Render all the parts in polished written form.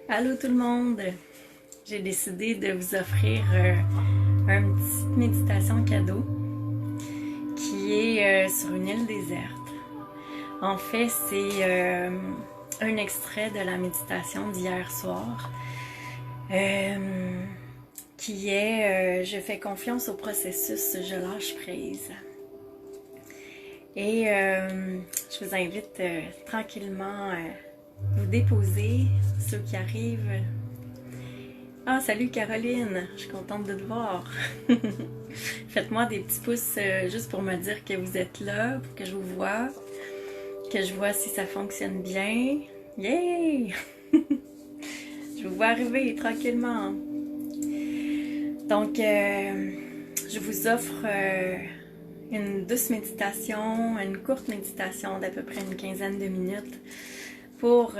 Allô tout le monde! J'ai décidé de vous offrir une petite méditation cadeau qui est sur une île déserte. En fait, c'est un extrait de la méditation d'hier soir qui est je fais confiance au processus, je lâche prise. Et je vous invite tranquillement à vous déposer, ceux qui arrivent. Ah, salut Caroline, je suis contente de te voir. Faites-moi des petits pouces juste pour me dire que vous êtes là, pour que je vous vois, que je vois si ça fonctionne bien. Yay! Je vous vois arriver tranquillement. Donc, je vous offre une douce méditation, une courte méditation d'à peu près une quinzaine de minutes pour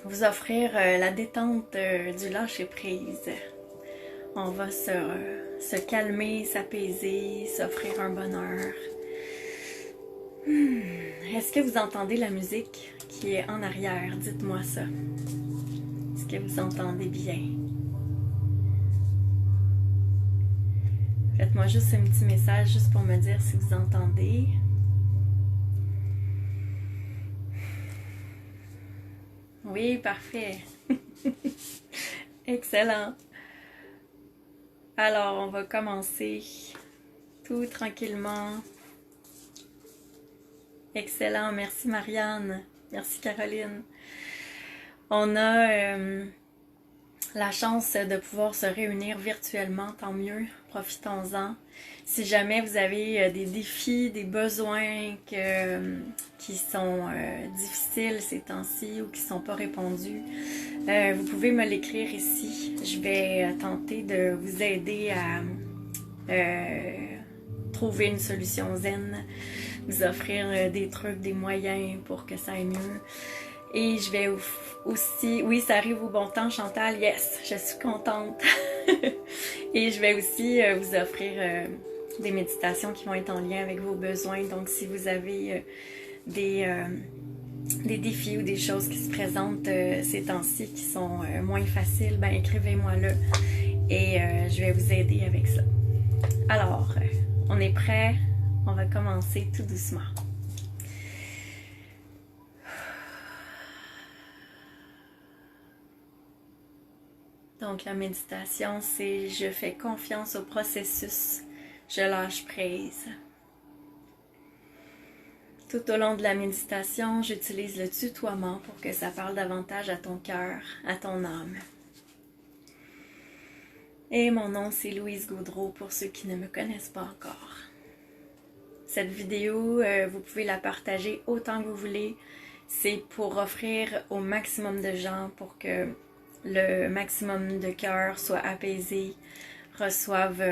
vous offrir la détente du lâcher-prise. On va se calmer, s'apaiser, s'offrir un bonheur. Est-ce que vous entendez la musique qui est en arrière? Dites-moi ça. Est-ce que vous entendez bien? Faites-moi juste un petit message juste pour me dire si vous entendez. Oui, parfait. Excellent. Alors, on va commencer tout tranquillement. Excellent. Merci Marianne. Merci Caroline. On a la chance de pouvoir se réunir virtuellement, tant mieux. Profitons-en. Si jamais vous avez des défis, des besoins qui sont difficiles ces temps-ci ou qui ne sont pas répondus, vous pouvez me l'écrire ici. Je vais tenter de vous aider à trouver une solution zen, vous offrir des trucs, des moyens pour que ça aille mieux. Et je vais aussi, oui, ça arrive au bon temps, Chantal, yes, je suis contente. Et je vais aussi vous offrir des méditations qui vont être en lien avec vos besoins. Donc, si vous avez des défis ou des choses qui se présentent ces temps-ci qui sont moins faciles, ben écrivez-moi là et je vais vous aider avec ça. Alors, on est prêt? On va commencer tout doucement. Donc la méditation, c'est je fais confiance au processus, je lâche prise. Tout au long de la méditation, j'utilise le tutoiement pour que ça parle davantage à ton cœur, à ton âme. Et mon nom, c'est Louise Gaudreau pour ceux qui ne me connaissent pas encore. Cette vidéo, vous pouvez la partager autant que vous voulez. C'est pour offrir au maximum de gens pour que le maximum de cœurs soit apaisé, reçoivent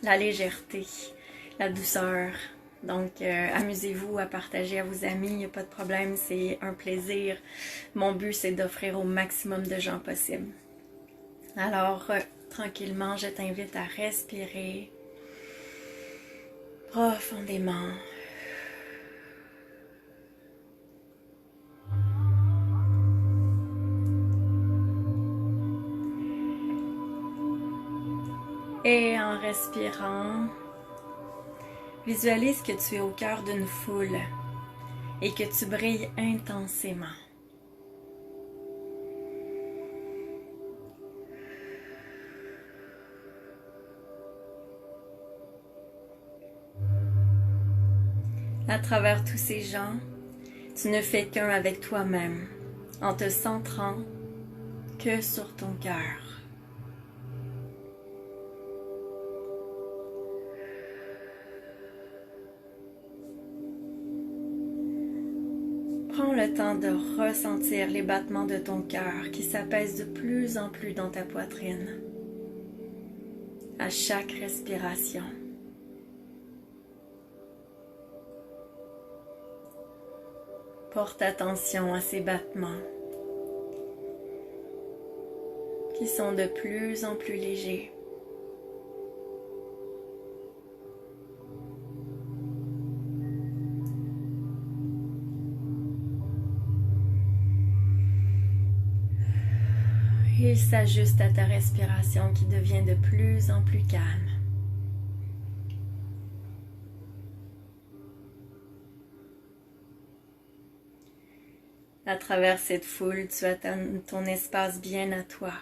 la légèreté, la douceur. Donc, amusez-vous à partager à vos amis, il n'y a pas de problème, c'est un plaisir. Mon but, c'est d'offrir au maximum de gens possible. Alors, tranquillement, je t'invite à respirer profondément. Et en respirant, visualise que tu es au cœur d'une foule et que tu brilles intensément. À travers tous ces gens, tu ne fais qu'un avec toi-même, en te centrant que sur ton cœur. Prends le temps de ressentir les battements de ton cœur qui s'apaisent de plus en plus dans ta poitrine à chaque respiration. Porte attention à ces battements qui sont de plus en plus légers. Il s'ajuste à ta respiration qui devient de plus en plus calme. À travers cette foule, tu as ton espace bien à toi.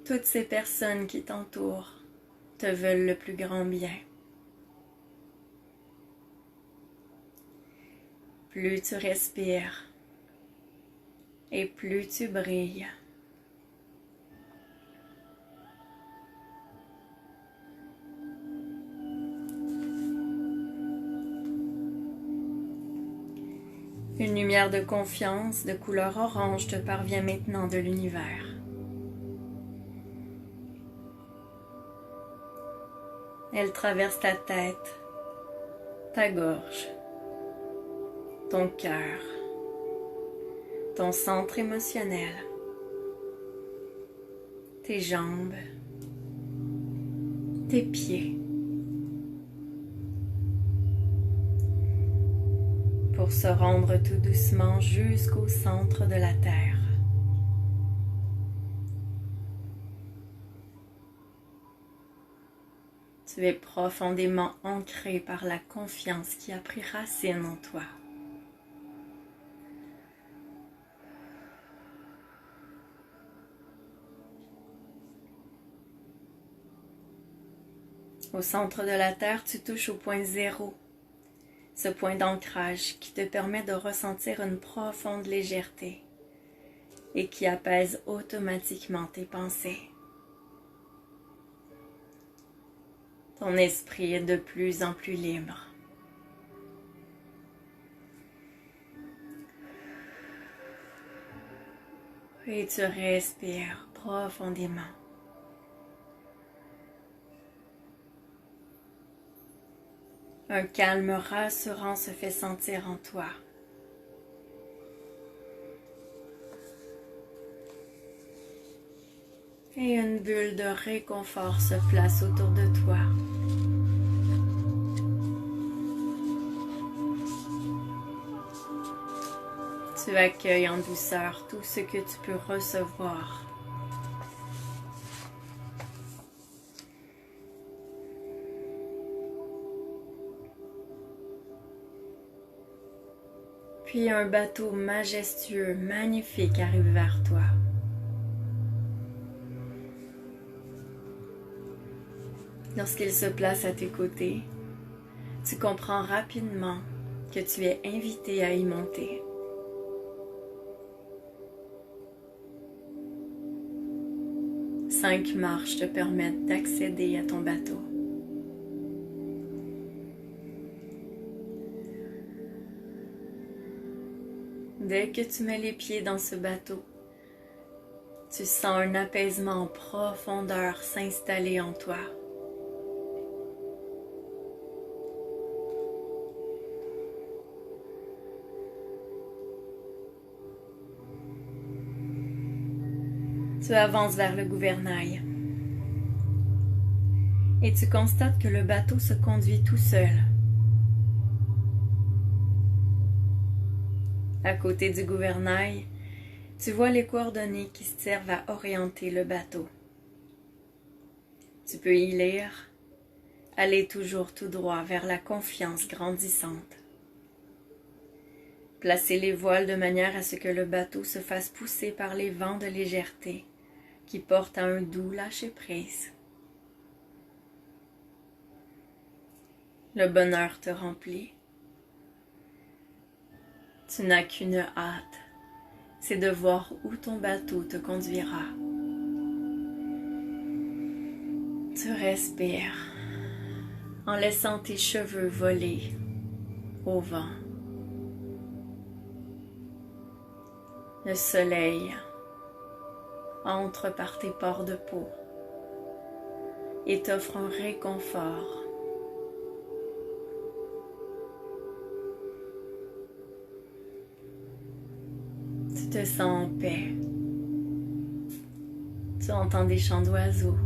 Toutes ces personnes qui t'entourent te veulent le plus grand bien. Plus tu respires et plus tu brilles. Une lumière de confiance de couleur orange te parvient maintenant de l'univers. Elle traverse ta tête, ta gorge, ton cœur, ton centre émotionnel, tes jambes, tes pieds. Pour se rendre tout doucement jusqu'au centre de la Terre. Tu es profondément ancré par la confiance qui a pris racine en toi. Au centre de la Terre, tu touches au point zéro. Ce point d'ancrage qui te permet de ressentir une profonde légèreté et qui apaise automatiquement tes pensées. Ton esprit est de plus en plus libre. Et tu respires profondément. Un calme rassurant se fait sentir en toi. Et une bulle de réconfort se place autour de toi. Tu accueilles en douceur tout ce que tu peux recevoir. Puis un bateau majestueux, magnifique arrive vers toi. Lorsqu'il se place à tes côtés, tu comprends rapidement que tu es invité à y monter. Cinq marches te permettent d'accéder à ton bateau. Dès que tu mets les pieds dans ce bateau, tu sens un apaisement en profondeur s'installer en toi. Tu avances vers le gouvernail et tu constates que le bateau se conduit tout seul. À côté du gouvernail, tu vois les coordonnées qui servent à orienter le bateau. Tu peux y lire « Aller toujours tout droit vers la confiance grandissante ». Placer les voiles de manière à ce que le bateau se fasse pousser par les vents de légèreté qui portent à un doux lâcher-prise. Le bonheur te remplit. Tu n'as qu'une hâte, c'est de voir où ton bateau te conduira. Tu respires en laissant tes cheveux voler au vent. Le soleil entre par tes pores de peau et t'offre un réconfort. Tu te sens en paix. Tu entends des chants d'oiseaux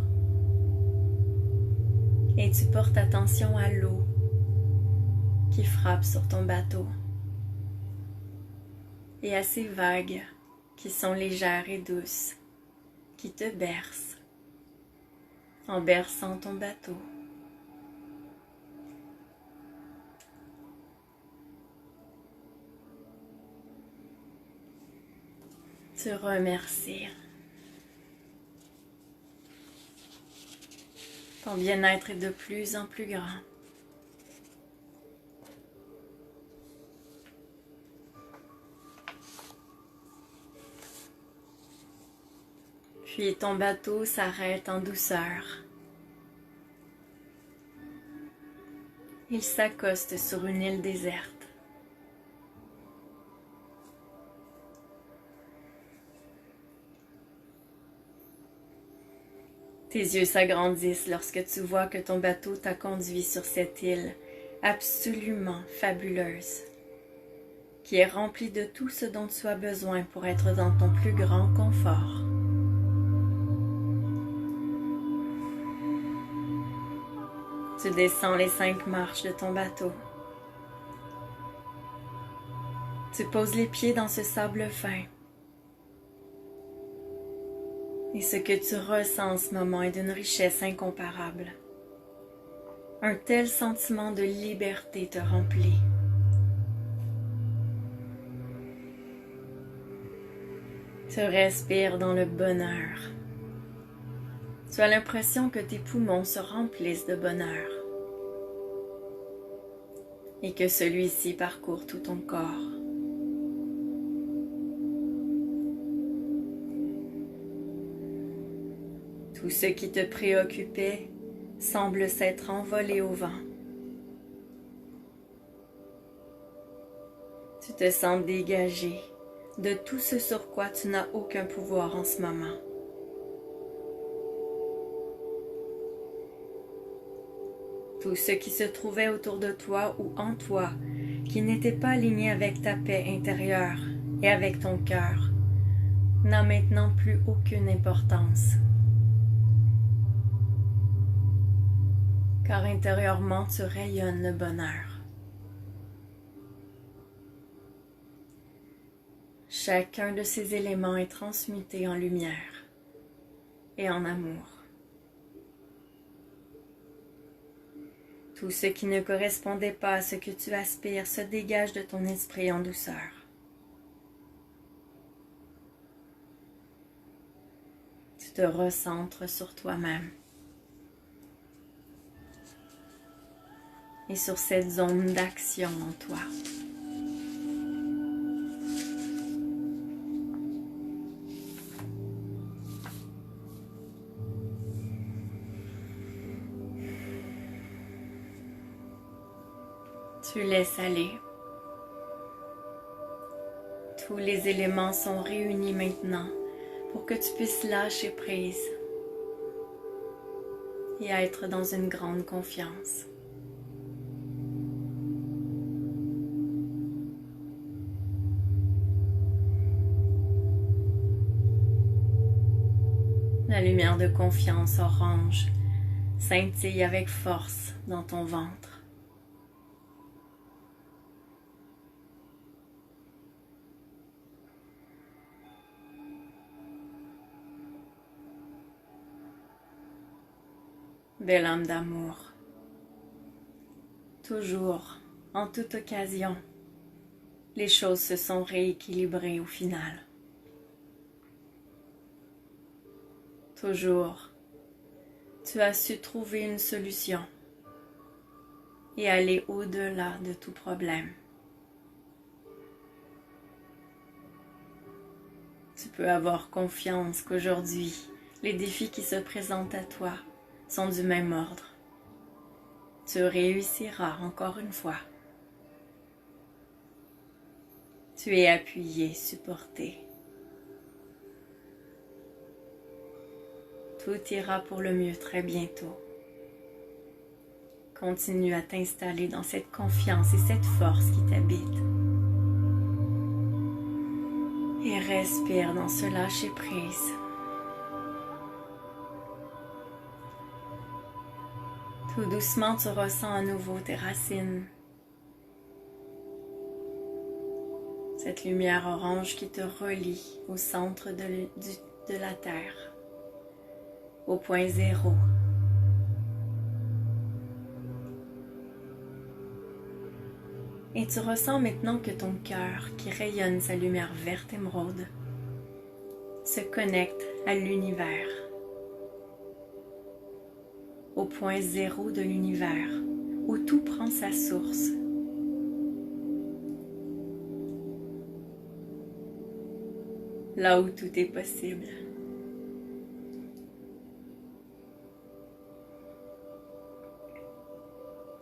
et tu portes attention à l'eau qui frappe sur ton bateau et à ces vagues qui sont légères et douces, qui te bercent, en berçant ton bateau. Te remercier. Ton bien-être est de plus en plus grand. Puis ton bateau s'arrête en douceur. Il s'accoste sur une île déserte. Tes yeux s'agrandissent lorsque tu vois que ton bateau t'a conduit sur cette île absolument fabuleuse, qui est remplie de tout ce dont tu as besoin pour être dans ton plus grand confort. Tu descends les 5 marches de ton bateau. Tu poses les pieds dans ce sable fin. Et ce que tu ressens en ce moment est d'une richesse incomparable. Un tel sentiment de liberté te remplit. Tu respires dans le bonheur. Tu as l'impression que tes poumons se remplissent de bonheur et que celui-ci parcourt tout ton corps. Tout ce qui te préoccupait semble s'être envolé au vent. Tu te sens dégagé de tout ce sur quoi tu n'as aucun pouvoir en ce moment. Tout ce qui se trouvait autour de toi ou en toi, qui n'était pas aligné avec ta paix intérieure et avec ton cœur, n'a maintenant plus aucune importance. Car intérieurement tu rayonnes le bonheur. Chacun de ces éléments est transmuté en lumière et en amour. Tout ce qui ne correspondait pas à ce que tu aspires se dégage de ton esprit en douceur. Tu te recentres sur toi-même et sur cette zone d'action en toi. Tu laisses aller. Tous les éléments sont réunis maintenant pour que tu puisses lâcher prise et être dans une grande confiance. La lumière de confiance orange scintille avec force dans ton ventre. Belle âme d'amour, toujours, en toute occasion, les choses se sont rééquilibrées au final. Toujours, tu as su trouver une solution et aller au-delà de tout problème. Tu peux avoir confiance qu'aujourd'hui, les défis qui se présentent à toi sont du même ordre. Tu réussiras encore une fois. Tu es appuyé, supporté. Tout ira pour le mieux très bientôt. Continue à t'installer dans cette confiance et cette force qui t'habite. Et respire dans ce lâcher-prise. Tout doucement, tu ressens à nouveau tes racines. Cette lumière orange qui te relie au centre de la Terre, au point zéro. Et tu ressens maintenant que ton cœur, qui rayonne sa lumière verte émeraude, se connecte à l'univers, au point zéro de l'univers, où tout prend sa source. Là où tout est possible.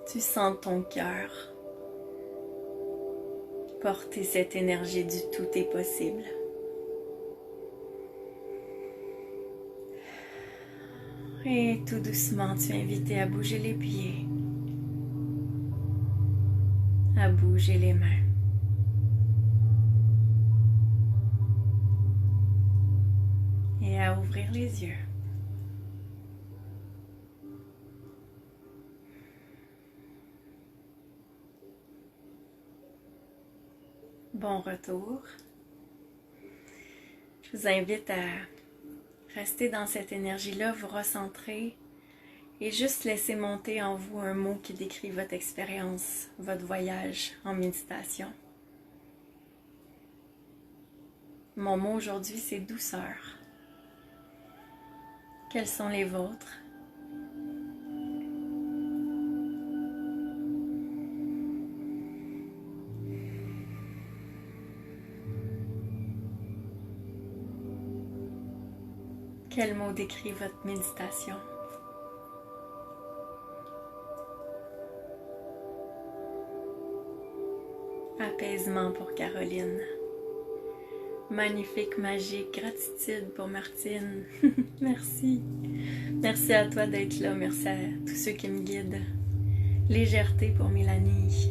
Tu sens ton cœur porter cette énergie du tout est possible. Et tout doucement, tu es invité à bouger les pieds, à bouger les mains. Et à ouvrir les yeux. Bon retour. Je vous invite à rester dans cette énergie-là, vous recentrer et juste laisser monter en vous un mot qui décrit votre expérience, votre voyage en méditation. Mon mot aujourd'hui, c'est douceur. Quels sont les vôtres? Quel mot décrit votre méditation? Apaisement pour Caroline. Magnifique, magique, gratitude pour Martine. Merci. Merci à toi d'être là. Merci à tous ceux qui me guident. Légèreté pour Mélanie.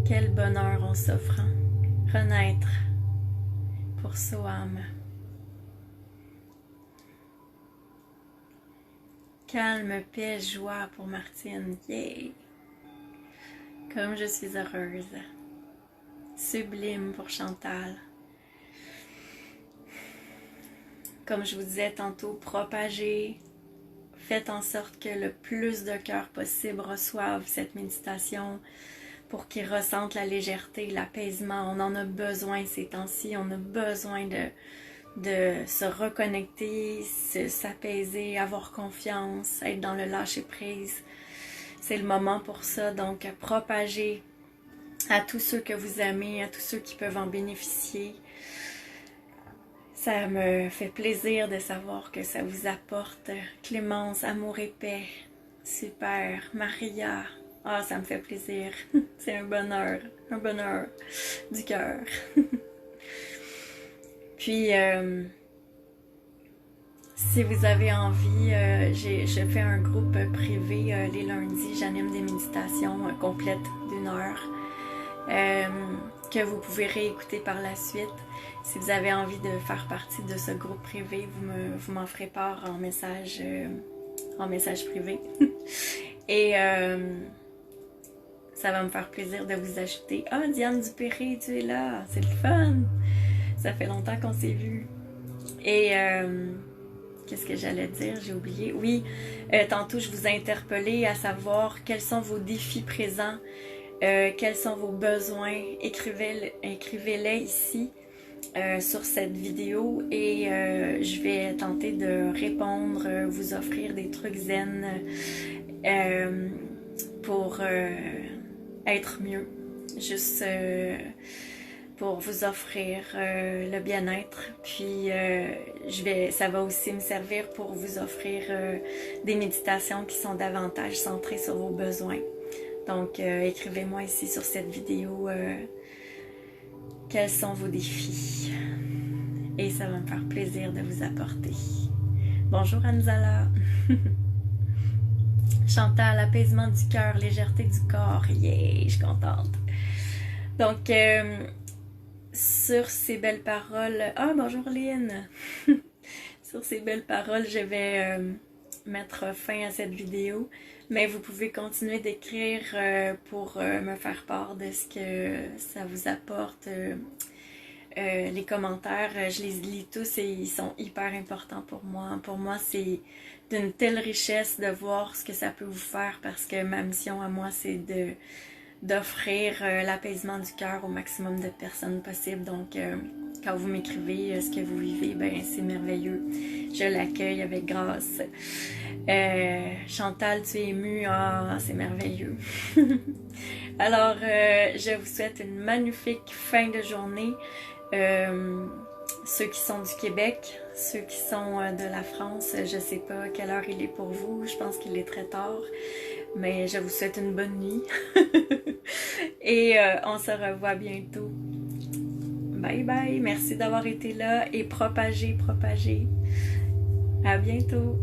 Quel bonheur en s'offrant. Renaître pour Soham. Calme, paix, joie pour Martine. Yay! Comme je suis heureuse. Sublime pour Chantal. Comme je vous disais tantôt, propagez. Faites en sorte que le plus de cœurs possible reçoivent cette méditation pour qu'ils ressentent la légèreté, l'apaisement. On en a besoin ces temps-ci. On a besoin de se reconnecter, s'apaiser, avoir confiance, être dans le lâcher-prise. C'est le moment pour ça. Donc, propagez à tous ceux que vous aimez, à tous ceux qui peuvent en bénéficier. Ça me fait plaisir de savoir que ça vous apporte Clémence, amour et paix. Super. Maria. Ah, ça me fait plaisir. C'est un bonheur du cœur. Puis, si vous avez envie, je fais un groupe privé les lundis. J'anime des méditations complètes d'1 heure que vous pouvez réécouter par la suite. Si vous avez envie de faire partie de ce groupe privé, vous m'en ferez part en message privé. Et ça va me faire plaisir de vous ajouter. Ah, Diane Dupéré, tu es là, c'est le fun! Ça fait longtemps qu'on s'est vus. Et qu'est-ce que j'allais dire? J'ai oublié. Oui, tantôt je vous ai interpellé à savoir quels sont vos défis présents, quels sont vos besoins. Écrivez-les ici sur cette vidéo et je vais tenter de répondre, vous offrir des trucs zen pour être mieux. Juste pour vous offrir le bien-être. Puis ça va aussi me servir pour vous offrir des méditations qui sont davantage centrées sur vos besoins. Donc écrivez-moi ici sur cette vidéo quels sont vos défis. Et ça va me faire plaisir de vous apporter. Bonjour Anzala. Chantal, apaisement du cœur, légèreté du corps. Yeah, je suis contente. Donc, sur ces belles paroles... Ah, bonjour Lynn! Sur ces belles paroles, je vais mettre fin à cette vidéo. Mais vous pouvez continuer d'écrire pour me faire part de ce que ça vous apporte. Les commentaires, je les lis tous et ils sont hyper importants pour moi. Pour moi, c'est d'une telle richesse de voir ce que ça peut vous faire parce que ma mission à moi, c'est d'offrir l'apaisement du cœur au maximum de personnes possible. Donc, quand vous m'écrivez ce que vous vivez, ben c'est merveilleux. Je l'accueille avec grâce. Chantal, tu es émue. Ah, c'est merveilleux. Alors, je vous souhaite une magnifique fin de journée. Ceux qui sont du Québec, ceux qui sont de la France, je sais pas quelle heure il est pour vous, je pense qu'il est très tard, mais je vous souhaite une bonne nuit et on se revoit bientôt. Bye bye, merci d'avoir été là et propagez. À bientôt.